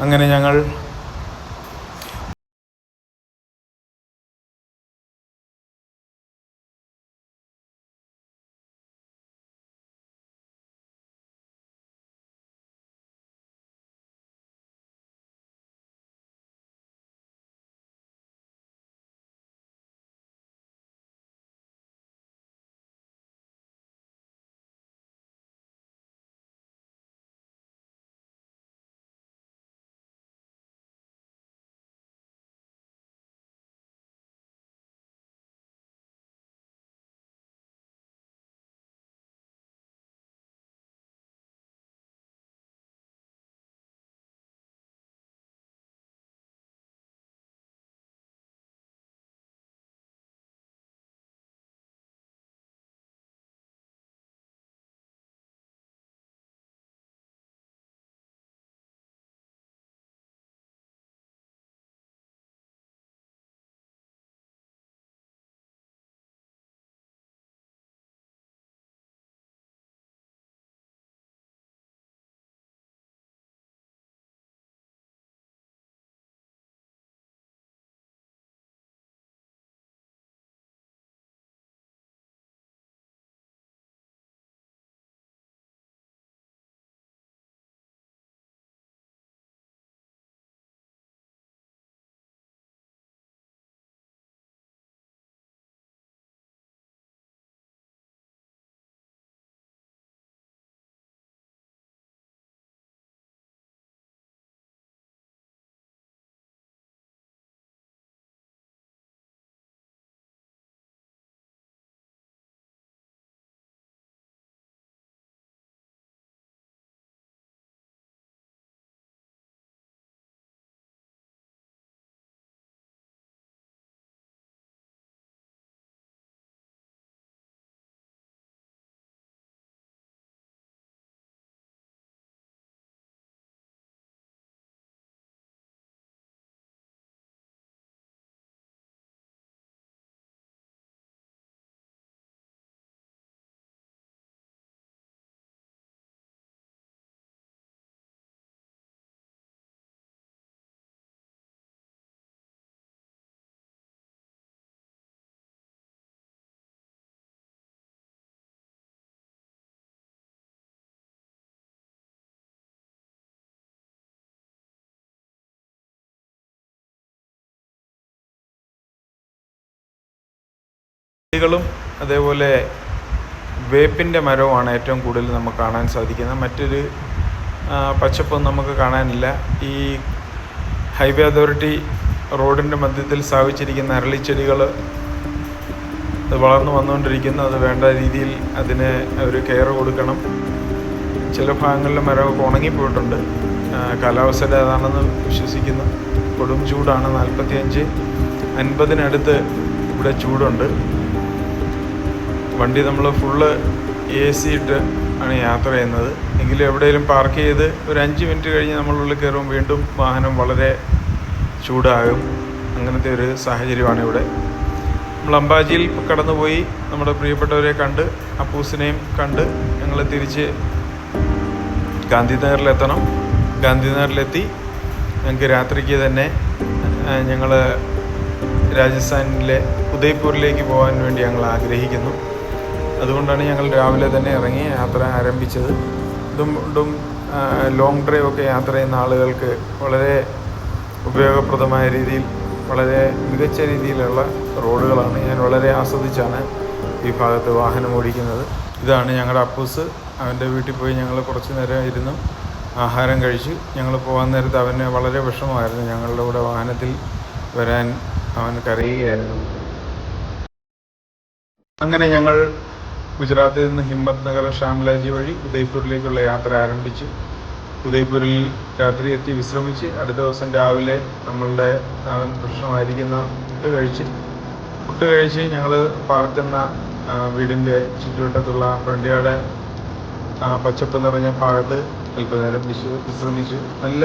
അങ്ങനെ ഞങ്ങൾ ും അതേപോലെ വേപ്പിൻ്റെ മരവുമാണ് ഏറ്റവും കൂടുതൽ നമുക്ക് കാണാൻ സാധിക്കുന്നത്. മറ്റൊരു പച്ചപ്പൊന്നും നമുക്ക് കാണാനില്ല. ഈ ഹൈവേ അതോറിറ്റി റോഡിൻ്റെ മധ്യത്തിൽ സ്ഥാപിച്ചിരിക്കുന്ന അരളിച്ചെടികൾ അത് വളർന്നു വന്നുകൊണ്ടിരിക്കുന്നു. അത് വേണ്ട രീതിയിൽ അതിന് ഒരു കെയർ കൊടുക്കണം. ചില ഭാഗങ്ങളിലെ മരമൊക്കെ ഉണങ്ങിപ്പോയിട്ടുണ്ട്. കാലാവസ്ഥയുടെ അതാണെന്ന് വിശ്വസിക്കുന്നു. കൊടും ചൂടാണ്. 45-50 ഇവിടെ ചൂടുണ്ട്. വണ്ടി നമ്മൾ ഫുള്ള് AC ഇട്ട് ആണ് യാത്ര ചെയ്യുന്നത്. എങ്കിലും എവിടെയെങ്കിലും പാർക്ക് ചെയ്ത് ഒരു 5 മിനിറ്റ് കഴിഞ്ഞ് നമ്മളുള്ളിൽ കയറും വീണ്ടും വാഹനം വളരെ ചൂടാകും. അങ്ങനത്തെ ഒരു സാഹചര്യമാണ് ഇവിടെ. നമ്മൾ അംബാജിയിൽ കടന്നുപോയി നമ്മുടെ പ്രിയപ്പെട്ടവരെ കണ്ട് അപ്പൂസിനെയും കണ്ട് ഞങ്ങൾ തിരിച്ച് ഗാന്ധിനഗറിലെത്തണം. ഗാന്ധിനഗറിലെത്തി ഞങ്ങൾക്ക് രാത്രിക്ക് തന്നെ ഞങ്ങൾ രാജസ്ഥാനിലെ ഉദയ്പൂരിലേക്ക് പോകാൻ വേണ്ടി ഞങ്ങൾ ആഗ്രഹിക്കുന്നു. അതുകൊണ്ടാണ് ഞങ്ങൾ രാവിലെ തന്നെ ഇറങ്ങി യാത്ര ആരംഭിച്ചത്. ഇതും ലോങ് ഡ്രൈവ് ഒക്കെ യാത്ര ചെയ്യുന്ന ആളുകൾക്ക് വളരെ ഉപയോഗപ്രദമായ രീതിയിൽ വളരെ മികച്ച രീതിയിലുള്ള റോഡുകളാണ്. ഞാൻ വളരെ ആസ്വദിച്ചാണ് ഈ ഭാഗത്ത് വാഹനം ഓടിക്കുന്നത്. ഇതാണ് ഞങ്ങളുടെ അപ്പൂസ്. അവൻ്റെ വീട്ടിൽ പോയി ഞങ്ങൾ കുറച്ച് നേരം ഇരുന്നു ആഹാരം കഴിച്ചു. ഞങ്ങൾ പോകാൻ നേരത്ത് അവന് വളരെ വിഷമമായിരുന്നു ഞങ്ങളുടെ കൂടെ വാഹനത്തിൽ വരാൻ. അവൻ കരയുകയായിരുന്നു. അങ്ങനെ ഞങ്ങൾ ഗുജറാത്തിൽ നിന്ന് ഹിമ്മത്ത് നഗർ ഷാംലാജി വഴി ഉദയ്പൂരിലേക്കുള്ള യാത്ര ആരംഭിച്ചു. ഉദയ്പൂരിൽ രാത്രി എത്തി വിശ്രമിച്ച് അടുത്ത ദിവസം രാവിലെ നമ്മളുടെ ഭക്ഷണമായിരിക്കുന്ന ഫുഡ് കഴിച്ച് ഞങ്ങൾ പാർക്കുന്ന വീടിൻ്റെ ചുറ്റുവട്ടത്തുള്ള ഫ്രണ്ടിയുടെ പച്ചപ്പ് നിറഞ്ഞ ഭാഗത്ത് അല്പനേരം വിശ്രമിച്ചു. നല്ല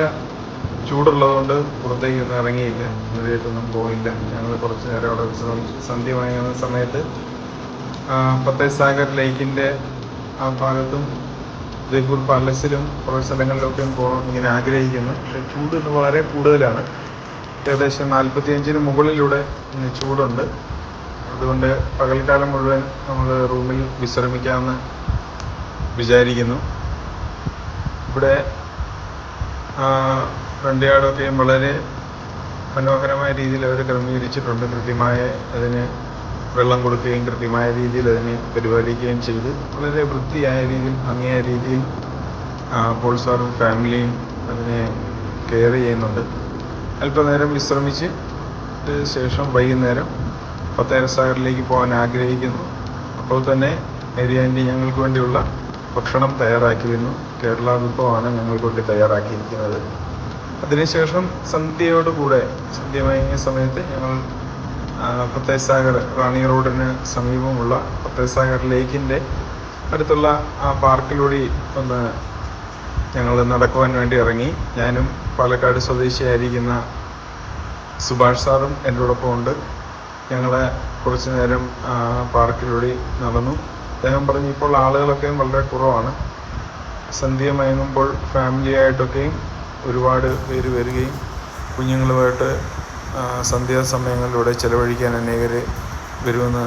ചൂടുള്ളതുകൊണ്ട് പുറത്തേക്കൊന്നും ഇറങ്ങിയില്ല. ദൂരേക്കൊന്നും പോയില്ല. ഞങ്ങൾ കുറച്ച് നേരം അവിടെ വിശ്രമിച്ചു. സന്ധ്യ മയങ്ങുന്ന സമയത്ത് ഫത്തേസാഗർ ലേക്കിൻ്റെ ആ ഭാഗത്തും ഉദയ്പൂർ പാലസിലും കുറേ സ്ഥലങ്ങളിലൊക്കെയും പോകാൻ ഇങ്ങനെ ആഗ്രഹിക്കുന്നു. പക്ഷേ ചൂട് ഇന്ന് വളരെ കൂടുതലാണ്. ഏകദേശം 45-ന് മുകളിലൂടെ ഇന്ന് ചൂടുണ്ട്. അതുകൊണ്ട് പകൽക്കാലം മുഴുവൻ നമ്മൾ റൂമിൽ വിശ്രമിക്കാമെന്ന് വിചാരിക്കുന്നു. ഇവിടെ ഫ്രണ്ട് യാർഡൊക്കെയും വളരെ മനോഹരമായ രീതിയിൽ അവർ ക്രമീകരിച്ചിട്ടുണ്ട്. കൃത്യമായ അതിന് വെള്ളം കൊടുക്കുകയും കൃത്യമായ രീതിയിൽ അതിനെ പരിപാലിക്കുകയും ചെയ്ത് വളരെ വൃത്തിയായ രീതിയിൽ ഭംഗിയായ രീതിയിൽ പോൾ സാറും ഫാമിലിയും അതിനെ കെയർ ചെയ്യുന്നുണ്ട്. അല്പനേരം വിശ്രമിച്ച് ശേഷം വൈകുന്നേരം ഫത്തേസാഗറിലേക്ക് പോകാൻ ആഗ്രഹിക്കുന്നു. അപ്പോൾ തന്നെ മേരി ആൻറ്റി ഞങ്ങൾക്ക് വേണ്ടിയുള്ള ഭക്ഷണം തയ്യാറാക്കിയിരുന്നു. കേരള വിഭവമാണ് ഞങ്ങൾക്ക് വേണ്ടി തയ്യാറാക്കിയിരിക്കുന്നത്. അതിനുശേഷം സന്ധ്യ മയങ്ങിയ സമയത്ത് ഞങ്ങൾ ഫത്തേസാഗർ റാണി റോഡിന് സമീപമുള്ള ഫത്തേസാഗർ ലേക്കിൻ്റെ അടുത്തുള്ള ആ പാർക്കിലൂടെ ഒന്ന് ഞങ്ങൾ നടക്കുവാൻ വേണ്ടി ഇറങ്ങി. ഞാനും പാലക്കാട് സ്വദേശിയായിരിക്കുന്ന സുഭാഷ് സാറും എന്നോടൊപ്പം ഉണ്ട്. ഞങ്ങൾ കുറച്ച് നേരം പാർക്കിലൂടെ നടന്നു. അദ്ദേഹം പറഞ്ഞു ഇപ്പോൾ ആളുകളൊക്കെ വളരെ കുറവാണ്. സന്ധ്യ മയങ്ങുമ്പോൾ ഫാമിലിയായിട്ടൊക്കെയും ഒരുപാട് പേര് വരികയും കുഞ്ഞുങ്ങളുമായിട്ട് സന്ധ്യാസമയങ്ങളിലൂടെ ചിലവഴിക്കാൻ അനേകർ വരുമെന്ന്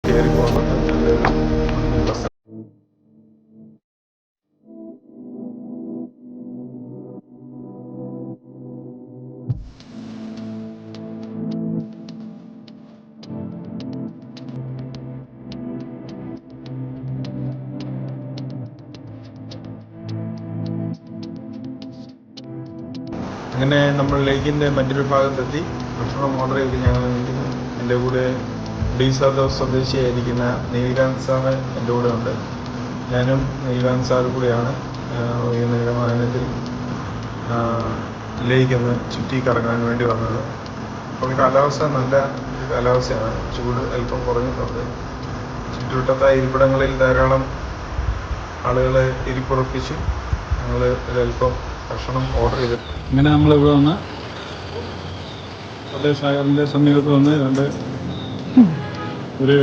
കയറി പോകുന്നുണ്ട്. അങ്ങനെ നമ്മൾ ലേക്കിൻ്റെ മറ്റൊരു ഭാഗത്തെത്തി. ഭക്ഷണം ഓർഡർ ചെയ്ത് ഞങ്ങൾ നിൽക്കുന്നു. എൻ്റെ കൂടെ ഡീസാദോ സ്വദേശിയായിരിക്കുന്ന നീൽകാന്ത് സാറ് എൻ്റെ കൂടെ ഉണ്ട്. ഞാനും നീൽകാന്ത് സാറ് കൂടെയാണ് വൈകുന്നേരം വാഹനത്തിൽ ലേക്കൊന്ന് ചുറ്റി കറങ്ങാൻ വേണ്ടി വന്നത്. അപ്പോൾ കാലാവസ്ഥ നല്ല കാലാവസ്ഥയാണ്. ചൂട് അല്പം കുറഞ്ഞിട്ടുണ്ട്. ചുറ്റുവട്ടത്തായ ഇരിപ്പിടങ്ങളിൽ ധാരാളം ആളുകളെ ഇരിപ്പുറപ്പിച്ചു. ഞങ്ങൾ ഒരല്പം ഭക്ഷണം ഓർഡർ ചെയ്തിട്ടുണ്ട്. ഇങ്ങനെ നമ്മളിവിടെ വന്ന് ഫത്തേസാഗറിൻ്റെ സമീപത്ത് വന്ന് ഒരു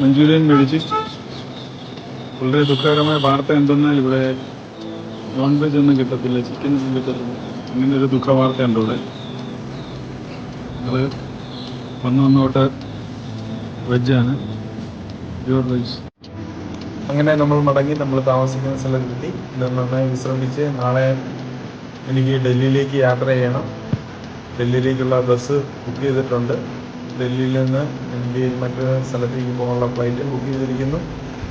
മഞ്ചൂരിയൻ മേടിച്ച്. വളരെ ദുഃഖകരമായ വാർത്ത എന്തെന്നാൽ ഇവിടെ നോൺ വെജ് ഒന്നും കിട്ടത്തില്ല, ചിക്കൻ ഒന്നും കിട്ടത്തില്ല. ഇങ്ങനെ ഒരു ദുഃഖ വാർത്തയുണ്ട് ഇവിടെ. അത് വന്നോട്ട് വെജാണ്. Pure rice. അങ്ങനെ നമ്മൾ മടങ്ങി നമ്മൾ താമസിക്കുന്ന സ്ഥലത്തെത്തി. ഇന്ന് നന്നായി വിശ്രമിച്ച് നാളെ എനിക്ക് ഡൽഹിയിലേക്ക് യാത്ര ചെയ്യണം. ഡൽഹിയിലേക്കുള്ള ബസ് ബുക്ക് ചെയ്തിട്ടുണ്ട്. ഡൽഹിയിൽ നിന്ന് എനിക്ക് മറ്റൊരു സ്ഥലത്തേക്ക് പോകാനുള്ള ഫ്ലൈറ്റ് ബുക്ക് ചെയ്തിരിക്കുന്നു.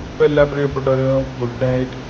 അപ്പോൾ എല്ലാ പ്രിയപ്പെട്ടവരും ഗുഡ് നൈറ്റ്.